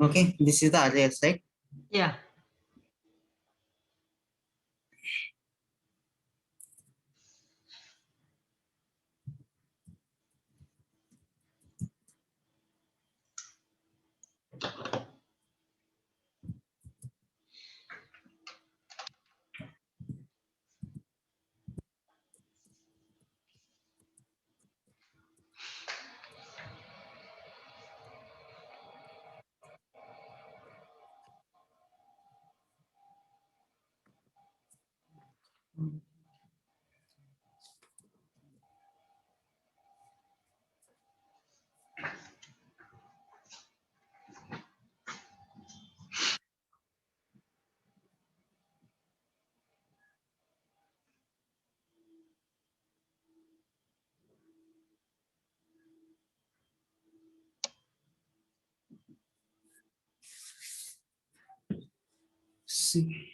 Okay, this is the arrays, right? Yeah. See.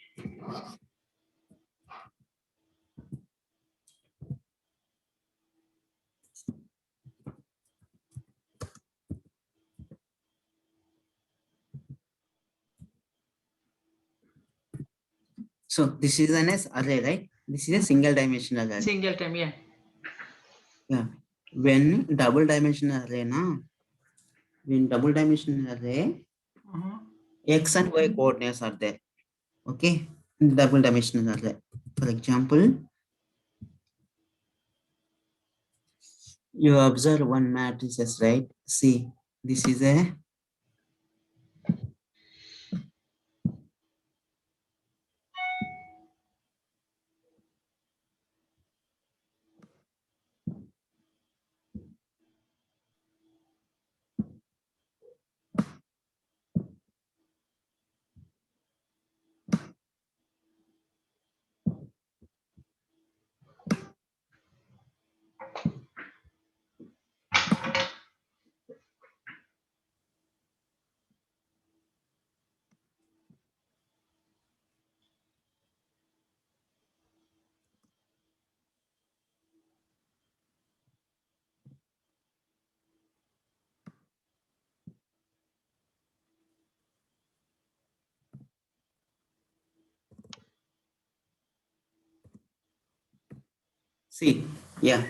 So this is an array, right? This is a single dimensional array. Single time, yeah. Yeah. When double dimensional array, when double dimensional array, X and Y coordinates are there. Okay. Double dimensional array. For example, you observe one matrices, right? See, this is a see, yeah.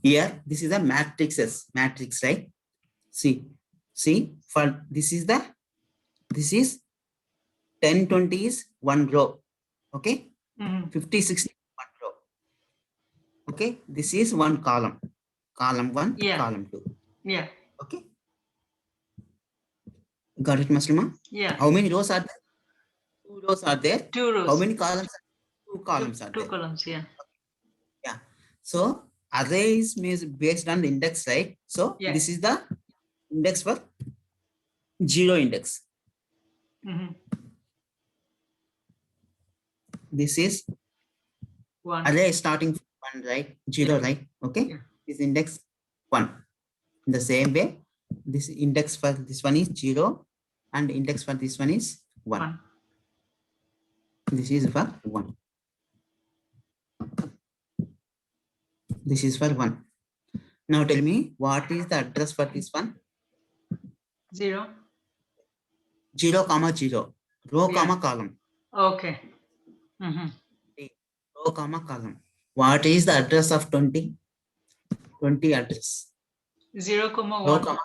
Here, this is a matrices, matrix, right? See, for this is 10, 20 is one row. Okay. 50, 60, one row. Okay. This is one column. Column 1, Yeah. column 2. Yeah. Okay. Got it, Maslima? Yeah. How many rows are there? 2 rows are there. 2 rows. How many columns? 2 columns are Two there. columns, yeah. Yeah. So array is based on the index, right? So Yeah. this is the index for 0 index. This is 1. array starting from 1, right? 0, Yeah. right? Okay. Yeah. This index 1. In the same way, this index for this one is 0 and index for this one is 1. This is for 1. This is for 1. Now tell me, what is the address for this one? 0. 0, comma 0. Row, Yeah. comma column. Okay. Row, comma column. What is the address of 20? 20 address. 0, comma Row, 1. comma.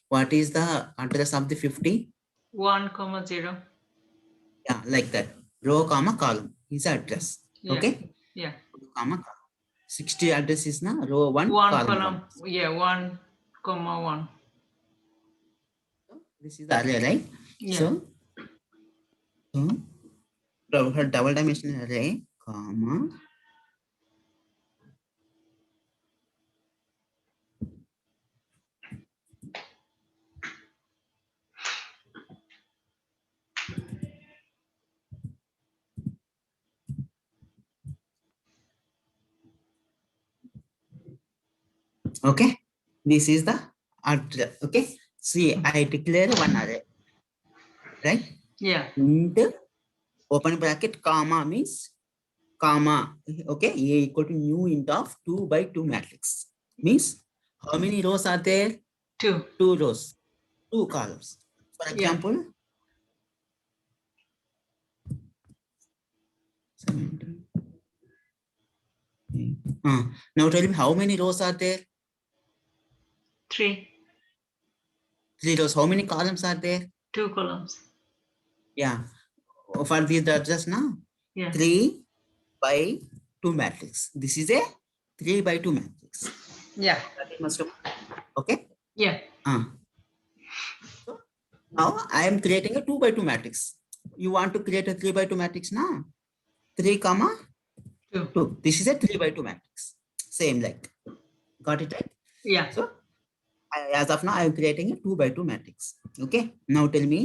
What is the address of the 50? 1, comma 0. Yeah, like that. Row, comma column is the address. Yeah. Okay. Yeah. Comma column. 60 address is na row 1, 1 column column. 1. Yeah. 1, comma 1. This is the array, right? Yeah. So double dimensional array, comma. Okay. This is the address. Okay. See, I declare one array, right? Yeah. Int open bracket comma means comma. Okay. A equal to new int of 2 by 2 matrix. Means how many rows are there? 2. 2 rows. 2 columns. For Yeah. example, 17. Now tell me how many rows are there? 3. 3 rows. How many columns are there? 2 columns. Yeah. For these just now, Yeah. 3 by 2 matrix. This is a 3 by 2 matrix. Yeah. Okay. Yeah. So now I am creating a 2 by 2 matrix. You want to create a 3 by 2 matrix now? 3 comma 2. 2. This is a 3 by 2 matrix. Same like. Got it right? Yeah. So as of now, I am creating a 2 by 2 matrix. Okay. Now tell me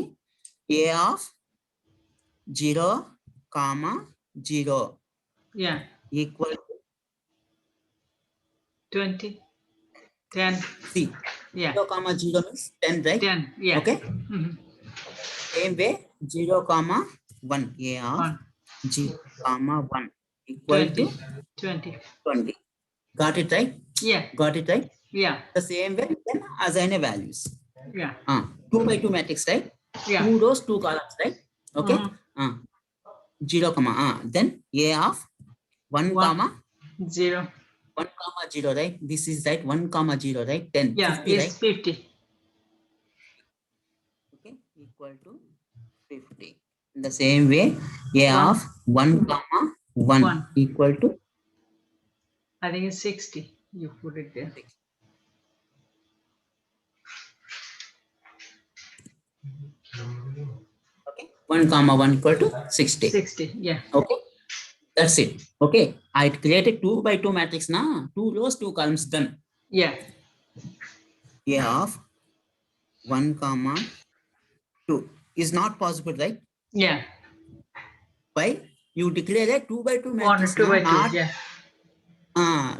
A of 0, comma 0 Yeah. equal 20. 10. C. Yeah. 0 comma 0 means 10, right? 10. Yeah. Okay. Mhm. Same way 0 comma 1. A of 1. 0 comma 1 equal 20. to 20. 20. Got it right? Yeah. Got it right? Yeah. The same way we can assign a values. Yeah. 2 by 2 matrix, right? Yeah. 2 rows, 2 columns, right? Okay. Mhm. 0 comma then A of 1 1. comma 0. 1 comma 0, right? This is right. 1 comma 0, right? 10, Yeah. 50, It's right? 50. Okay. Equal to 50. In the same way, A 1. of 1 comma 1 1. equal to I think it's 60. You put it there. 6. Okay. 1 comma 1 equal to 60. 60. Yeah. Okay. That's it. Okay. I created 2 by 2 matrix now. 2 rows, 2 columns done. Yeah. A of 1 comma 2 is not possible, right? Yeah. Why? You declare a 2 by 2 1 matrix 2 now, by 2. not Yeah.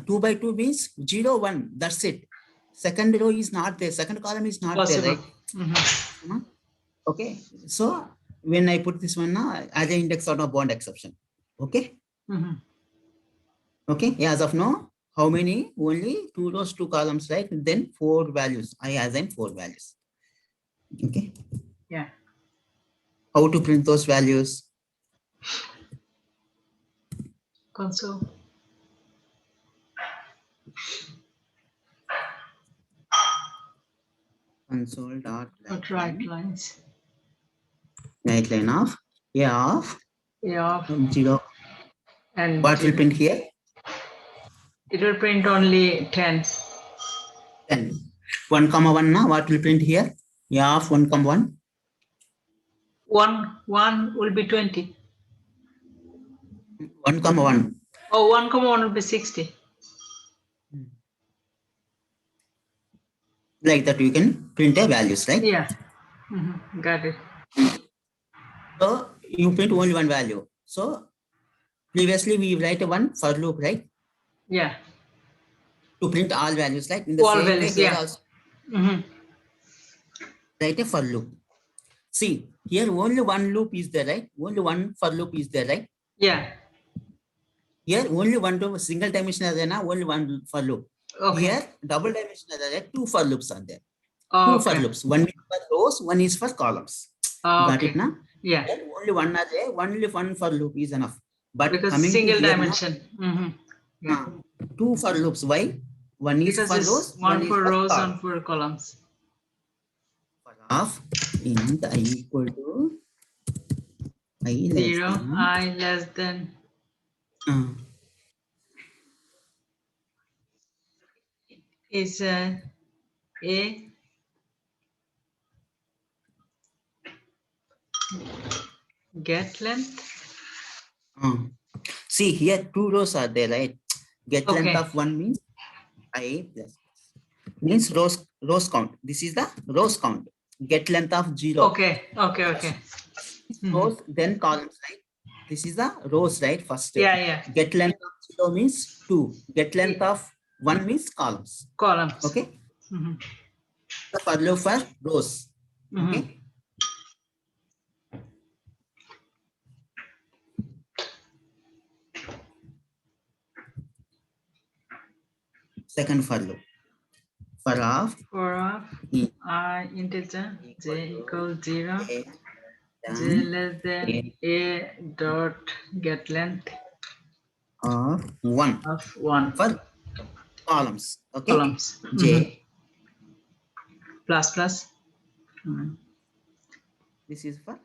2 by 2 means 0, 1. That's it. Second row is not there. Second column is not there, Possible. right? Okay. So when I put this one now, as an index out of bond exception. Okay. Okay. As of now, how many? Only 2 rows, 2 columns, right? Then 4 values. I assign 4 values. Okay. Yeah. How to print those values? Console. Console dot Not right lines. right line of A of Yeah. 0. And What will print here? it will print only 10. 10. 1 comma 1 now. What will print here? A of 1 comma 1. 1 will be 20. 1 comma 1. Oh, 1 comma 1 will be 60. Like that you can print a values, right? Yeah. Got it. So you print only one value. So previously we write a one for loop, right? Yeah. To print all values, like in the All same way values, here yeah. also write a for loop. See, here only one loop is there, right? Only one for loop is there, right? Yeah. Here only one to single dimensional array, only one for loop. Okay. Here double dimensional array, 2 for loops are there. Oh, 2 for loops. One is for rows, one is for columns. Got it now? Yeah. Here only one array, only one for loop is enough. But Because coming single to here dimension. Yeah. 2 for loops. Why? One is Because for it's rows, one for rows, columns. one for columns. Of int I equal to I less 0, than, I less than. Is a get length. See here 2 rows are there, right? Get length Okay. of 1 means I plus means rows count. This is the rows count. Get length of 0. Okay. Rows, then columns, right? This is the rows, right? First. Yeah. Get length of 0 means 2. Get length of 1 means columns. Columns. Okay. The for loop for rows. Okay. Second for loop. For of I integer j equals 0, A j than less than a dot get length of 1 of 1 for columns. Okay. columns. J. Plus plus. Mhm. This is for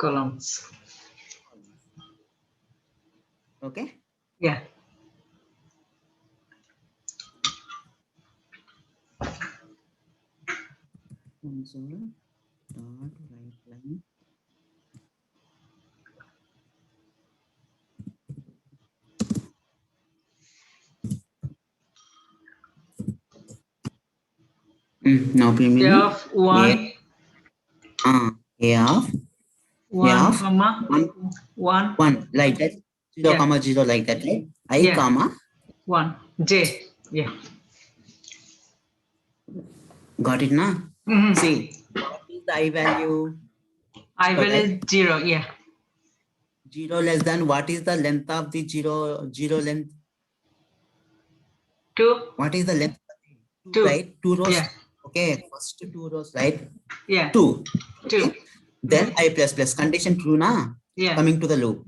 Columns. columns. Okay. Yeah. Console dot write line. Now A premium of 1, A of 1 of comma 1 1. 1 like that 0 Yeah. comma 0 like that, right? I Yeah. comma 1 j. Yeah. got it now. Mhm. See what is the I value? I Zero, value right? 0. Yeah. 0 less than what is the length of the 0 length? 2. What is the length? 2, 2. right? 2 rows. Yeah. Okay, first 2 rows, right? Yeah. 2. 2. Okay. Then I plus plus condition true na. Yeah. Coming to the loop.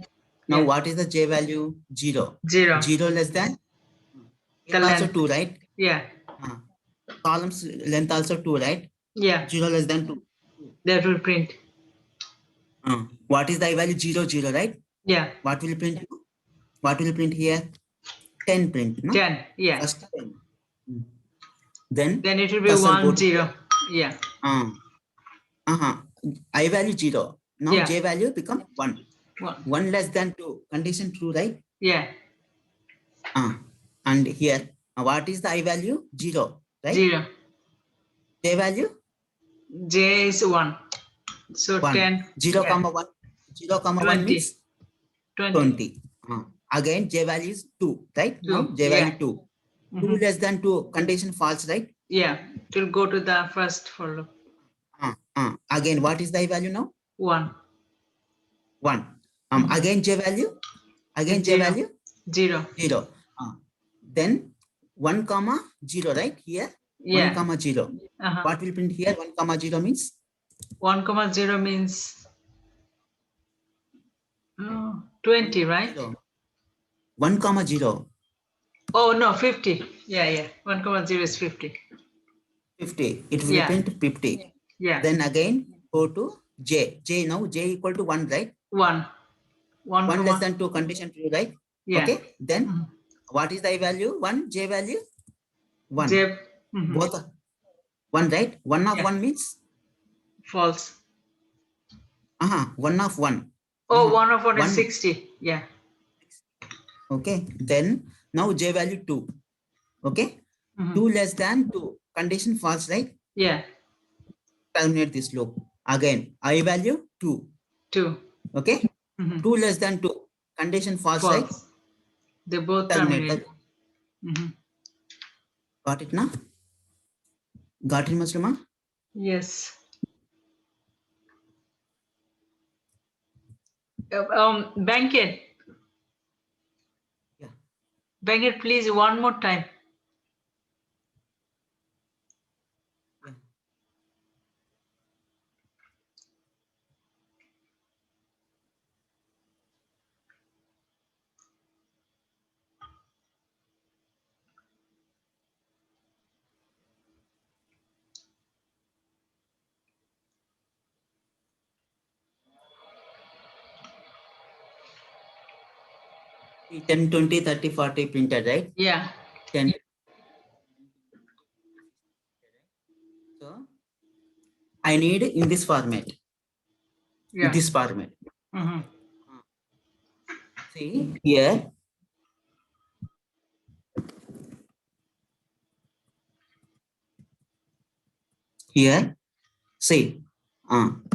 Now Yeah. what is the j value? 0. 0. 0 less than The also length. 2, right? Yeah. Columns length also 2, right? Yeah. 0 less than 2. That will print. What is the I value? 0, 0, right? Yeah. What will print? What will print here? 10 print. No? 10. Yeah. First 10. Then Then it will be cursor go 1 to 0. Yeah. I value 0. Now Yeah. j value become 1. 1. 1 less than 2. Condition true, right? Yeah. And here, what is the I value? 0, right? 0. J value? J is 1. So 1. 10. 0 Yeah. comma 1. 0 comma 1 20. means 20. 20. Again, j value is 2, right? 2. Now j Yeah. value 2. 2 less than 2. Condition false, right? Yeah. It will go to the first for loop. Again, what is the I value now? 1. 1. Again j value? Again j 0. value? 0. 0. Then 1 comma 0, right? Here 1 Yeah. comma 0. What will print here? 1 comma 0 means 1 comma 0 means 20, right? 0. 1 comma 0. Oh no, 50. Yeah, yeah. 1 comma 0 is 50. 50. It will Yeah. print 50. Yeah. Then again go to j. J now j equal to 1, right? 1. 1 1 less comma. than 2 condition true, right? Yeah. Okay. Then what is the I value? 1 j value? 1. J. Both are 1, right? 1 of Yeah. 1 means False. 1 of 1. Oh, 1 of 1 is 1. 60. Yeah. Okay. Then now j value 2. Okay. 2 less than 2. Condition false, right? Yeah. Terminate this loop. Again, I value 2. 2. Okay. 2 less than 2. Condition false, right? False. They both Terminate. terminate. Got it now? Got it, Masluma? Yes. Banket. Yeah. Banket, please, one more time. Yeah. See, 10, 20, 30, 40 printed, right? Yeah. 10. So I need in this format. Yeah. This format. See here. Here. See.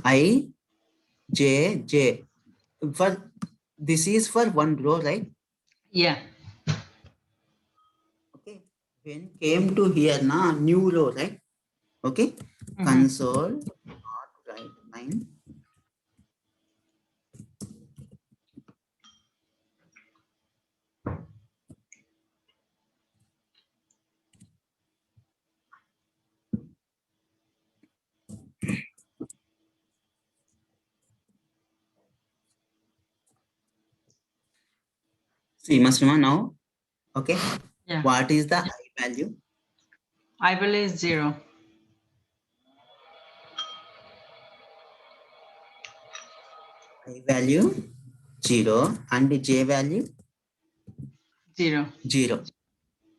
I J J. For this is for one row, right? Yeah. Okay. When came to here, na new row, right? Okay. Console dot write line. See, Masrima, now, okay, Yeah. what is the I value? I value is 0. I value 0 and J value 0. 0.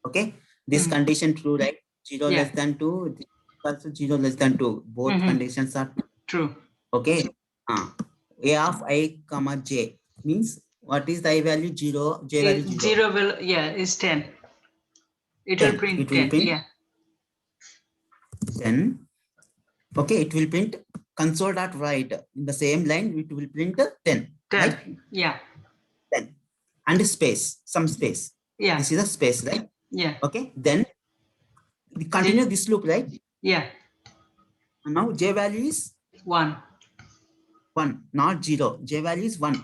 Okay, this Mhm. condition true, right? 0 Yeah. less than 2, this also 0 less than 2. Both Mhm. conditions are True. okay. A of I comma J means what is the I value? 0, J value 0. 0 will, yeah, is 10. It will 10. print It will 10. print Yeah. 10. Okay, it will print console.write. In the same line, it will print 10. 10. Right? Yeah. 10. And space, some space. Yeah. This is a space, right? Yeah. Okay, then we continue this loop, right? Yeah. And now J value is 1. 1, not 0. J value is 1.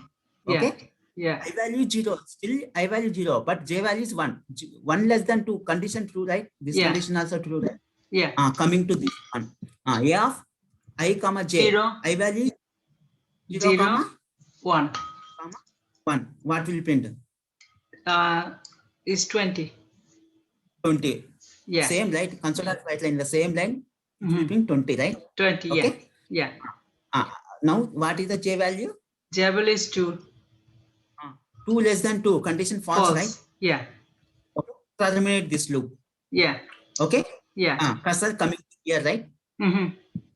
Yeah. Okay? Yeah. I value 0. Still I value 0, but J value is 1. 1 less than 2, condition true, right? This Yeah. condition also true, right? Yeah. Coming to this one. A of I comma J. 0. I value 0, 0. comma 1. 1. What will print? Is 20. 20. Yeah. Same, right? Console right line, the same line, it will Mhm. print 20, right? 20. Yeah. Okay. Yeah. Now, what is the J value? J value is 2. 2 less than 2. Condition false, right? Yeah. Okay. Terminate this loop. Yeah. Okay. Yeah. Cursor coming here, right? Mm-hmm.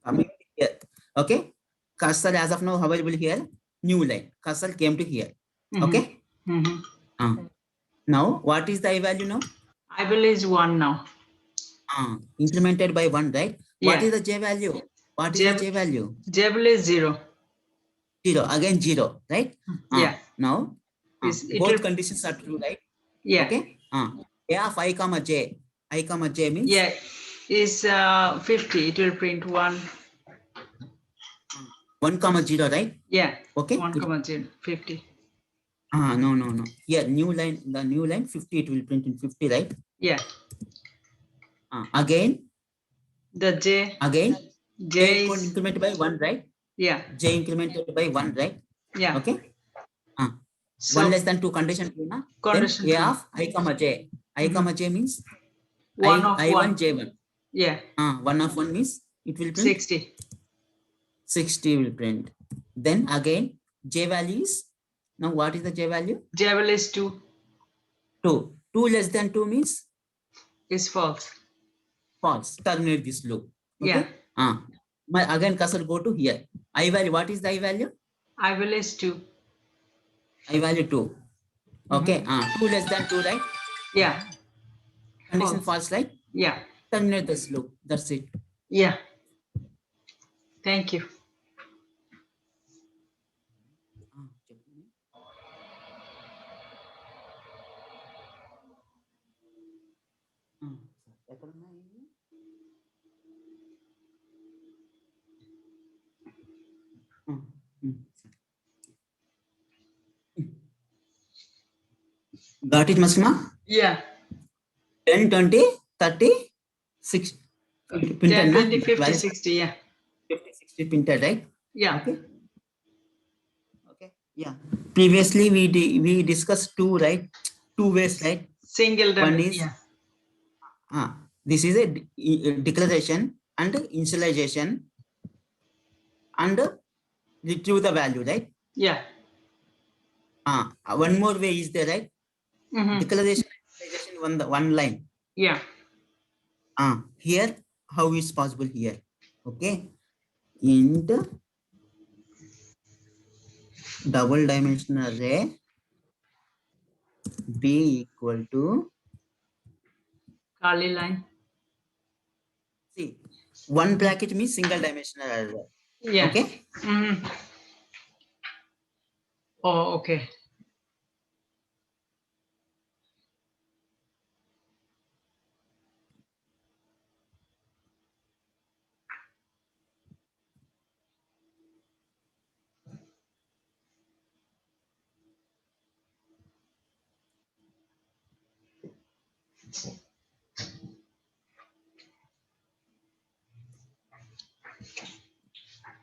Coming here. Okay. Cursor as of now available here. New line. Cursor came to here. Okay. Mm-hmm. Now, what is the I value now? I value is 1 now. Incremented by 1, right? Yeah. What is the J value? What is the J value? J value is 0. 0. Again 0, right? Yeah. Now, It both will, conditions are true, right? yeah. Okay. A of I comma J. I comma J means? Yeah. Is 50. It will print 1. 1 comma 0, right? Yeah. Okay. 1 comma 0. 50. No. Here, new line, the new line 50, it will print in 50, right? Yeah. Again. The J. Again. J is is, incremented by 1, right? yeah. J incremented by 1, right? Yeah. Okay. So 1 less than 2 condition true, na? condition Then A true. of I comma J. I comma J means 1 of I1 1. J1. Yeah. 1 of 1 means it will print 60. 60 will print. Then again J value is, now what is the J value? J value is 2. 2. 2 less than 2 means Is false. false. Terminate this loop. Okay. Yeah. My again cursor go to here. I value, what is the I value? I value is 2. I value 2. Okay. 2 less than 2, right? Yeah. Condition false, right? Yeah. Terminate this loop. That's it. Yeah. Thank you. Got it, Masima? Yeah. 10, 20, 30, 60. 10, Printed, 20, na? 50, 60. Yeah. 50, 60 printed, right? Yeah. Okay. Yeah. Previously, we discussed 2, right? 2 ways, right? Single. One is, yeah. This is a declaration and initialization and retrieve the value, right? Yeah. One more way is there, right? Mm-hmm. Declaration and initialization, one line. Yeah. Here, how is possible here? Okay. Int double dimensional array b equal to, Curly line. see, one bracket means single dimensional array. Yeah. Okay. Mm-hmm. Oh, okay.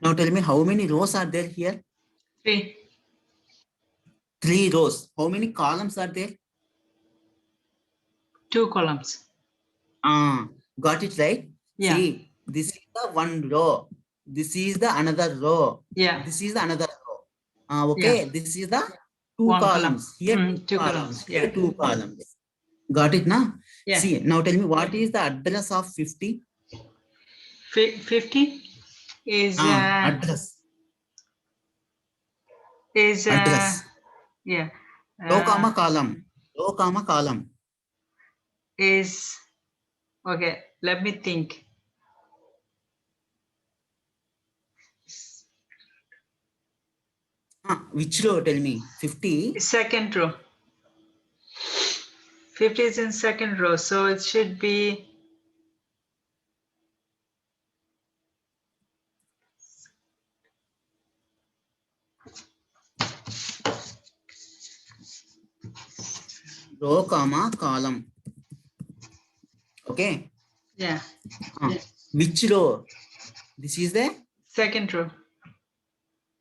Now tell me how many rows are there here? 3. 3 rows. How many columns are there? 2 columns. Got it right? Yeah. See, this is the one row. This is the another row. Yeah. This is the another row. Okay, this is the two One column. columns. Here Two columns. Here Yeah. two columns. Got it now? Yeah. See, now tell me what is the address of 50? 50 is Address. Address. yeah. Row comma column. Row comma column. Is okay. Let me think. Which row? Tell me. 50. Second row. 50 is in second row, so it should be Row comma column. Okay. yeah. Which row? This is the Second row.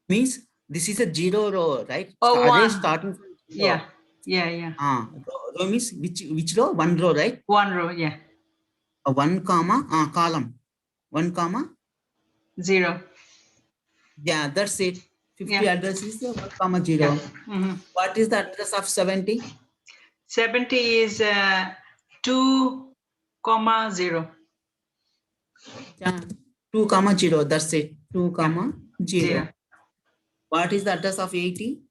means this is a zero row, right? Oh, Array one. starting from zero. Yeah. Yeah. Row means which row? One row, right? One row. Yeah. One comma column. 1 comma 0. Yeah, that's it. 50 Yeah. address is 1 comma 0. Yeah. Mm-hmm. What is the address of 70? 70 is 2 comma 0. Yeah, 2 comma 0. That's it. 2 comma 0. 0. What is the address of 80?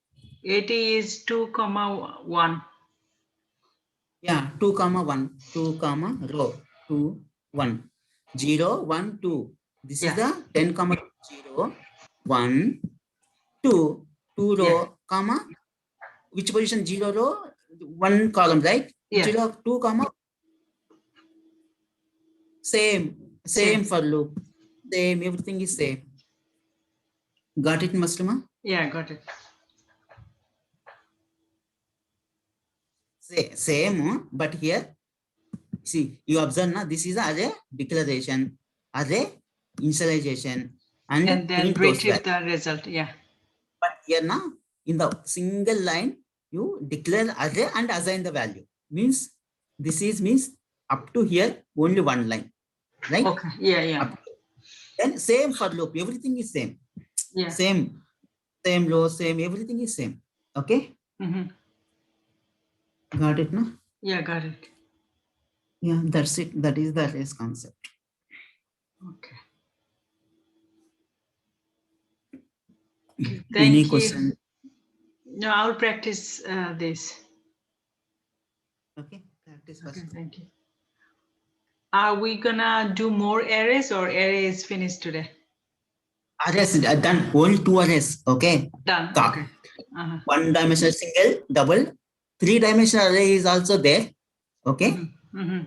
80 is 2 comma 1. Yeah, 2 comma 1. 2 comma row. 2 1 0 1 2. This is the 10 comma 0 1 2 2 row comma which position 0 row 1 column, right? 0 2 comma same for loop, same, everything is same. Got it, Maslima? Yeah, got it. Same, but here see, you observe now, this is array declaration, array initialization, and then print those retrieve values. the result. Yeah. But here now, in the single line, you declare array and assign the value. Means this is means up to here only one line, right? Okay. Yeah. Then same for loop, everything is same. Yeah. Same row, same, everything is same. Okay. Mm-hmm. Got it, no? Yeah, got it. Yeah, that's it. That is the arrays concept. Okay. Thank Any you. question? No, I'll practice this. Okay, practice first. Okay, thank you. Are we gonna do more arrays or array is finished today? Arrays done, only 2 arrays. Okay. Done. Okay. One dimensional single, double, 3-dimensional array is also there. Okay. Mm-hmm.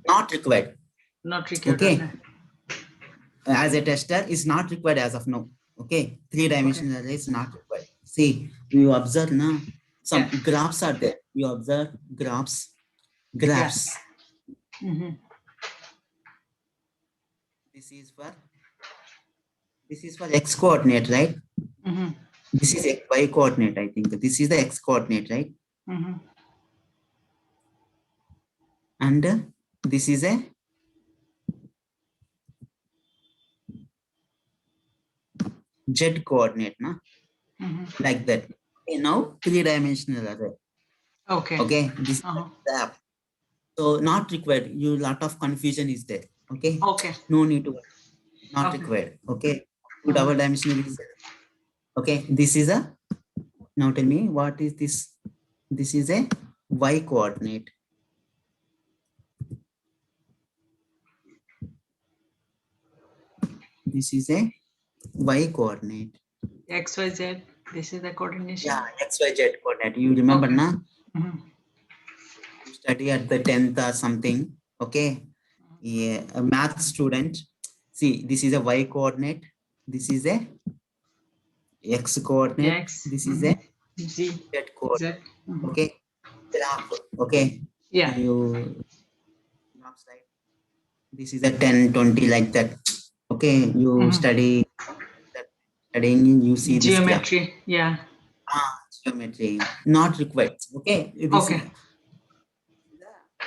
Not required. Not required. Okay. As a tester, is not required as of now. Okay. 3-dimensional array is not required. See, you observe now, some graphs are there. You observe graphs. Mm-hmm. This is for x coordinate, right? Mm-hmm. This is y coordinate, I think. This is the x coordinate, right? Mm-hmm. And this is a z coordinate, na? Mm-hmm. Like that. Okay, now 3-dimensional array. Okay. Okay, this is the app. So not required. You lot of confusion is there. Okay. Okay. No need to worry. Not required. Okay. 2 double-dimensional is there. Okay. This is a. Now tell me what is this? This is a y coordinate. This is a y coordinate. X, Y, Z. This is the coordination. Yeah, x, y, z coordinate. You remember, na? Mm-hmm. You study at the 10th or something. Okay. Yeah, a math student. See, this is a y coordinate. This is a x coordinate. X. This is a Z coordinate. Mm-hmm. Okay. Graph. Okay. Yeah. You graph side. This is a 10, 20 like that. Okay. You studying, you see geometry. This yeah. Geometry. Not required. Okay. This okay.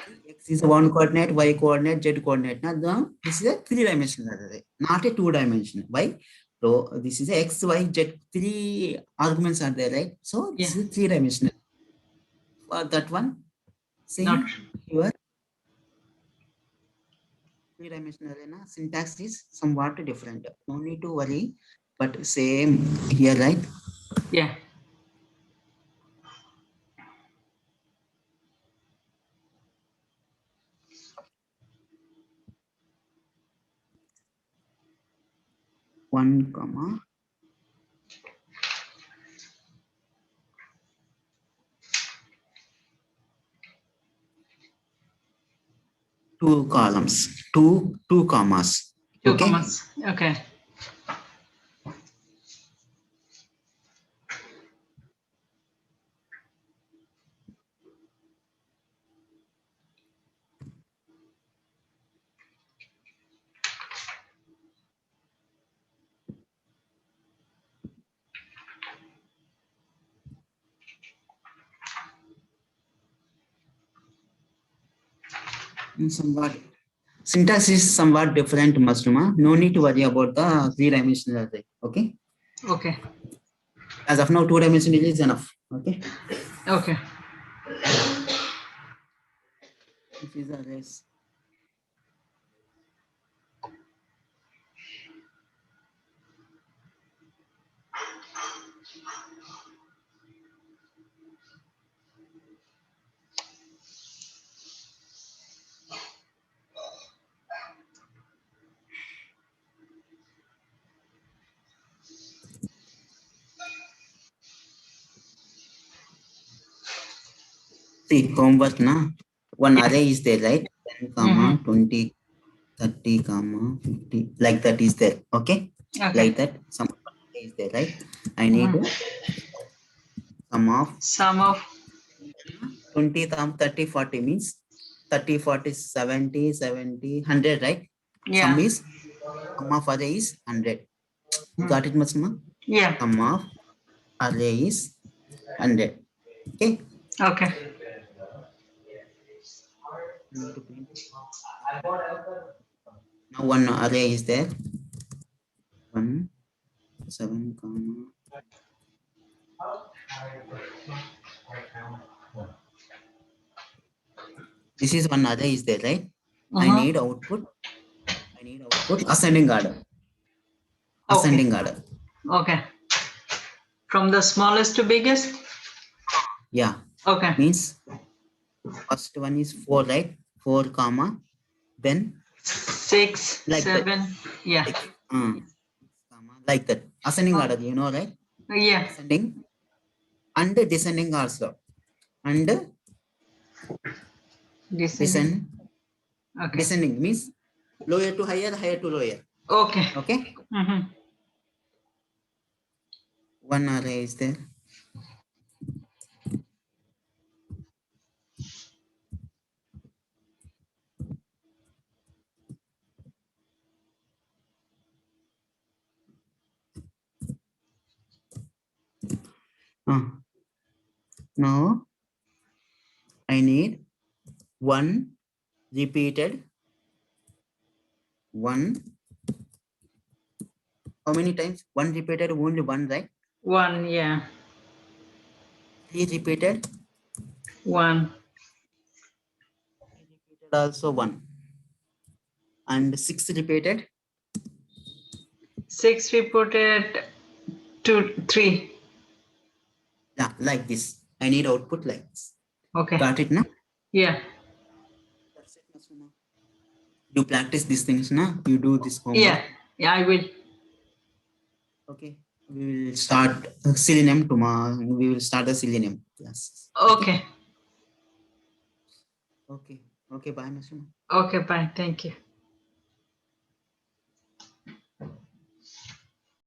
Is This is a one coordinate, y coordinate, z coordinate. Now, this is a three-dimensional array, not a two-dimensional. Why? So this is a x, y, z. Three arguments are there, right? So this is a three-dimensional. For that one, same Not here. Three-dimensional array, na, syntax is somewhat different. No need to worry, but same here, right? yeah. One comma. Two columns, two commas. Two Okay. commas. Okay. Somewhat syntax is somewhat different, Masuma. No need to worry about the three-dimensional array. Okay. Okay. As of now, two-dimensional is enough. Okay. Okay. This is arrays. See, homework, na? One array is there, right? 10, comma, 20, 30, comma, 50. Like that is there. Okay. Okay. Like that. Some array is there, right? I need sum of 20, 30, 40 means 30, 40, 70, 70, 100, right? Yeah. Sum of array is 100. You got it, Masuma? Yeah. Sum of array is 100. Okay. Okay. Now one array is there. 1, 7, comma. This is one array is there, right? I need output. Ascending order. Ascending order. Okay. From the smallest to biggest? Yeah. Okay. Means first one is 4, right? 4, comma. Then 6, like 7. That. Yeah. Like that. Ascending order, you know, right? Yeah. Ascending and descending also. And Descending. Okay. Descending means lower to higher, higher to lower. Okay. Okay. One array is there. Now I need one repeated. One. How many times? One repeated, only one, right? One, yeah. 3 repeated. 1. Repeated also 1. And 6 repeated. 6 repeated 2, 3. Yeah, like this. I need output like this. Okay. Got it now? Yeah. That's it, Masuna. You practice these things now. You do this homework. Yeah. Yeah, I will. Okay. We will start Selenium tomorrow. We will start the Selenium class. Okay. Okay. Okay. Bye, Masuna. Okay, bye. Thank you.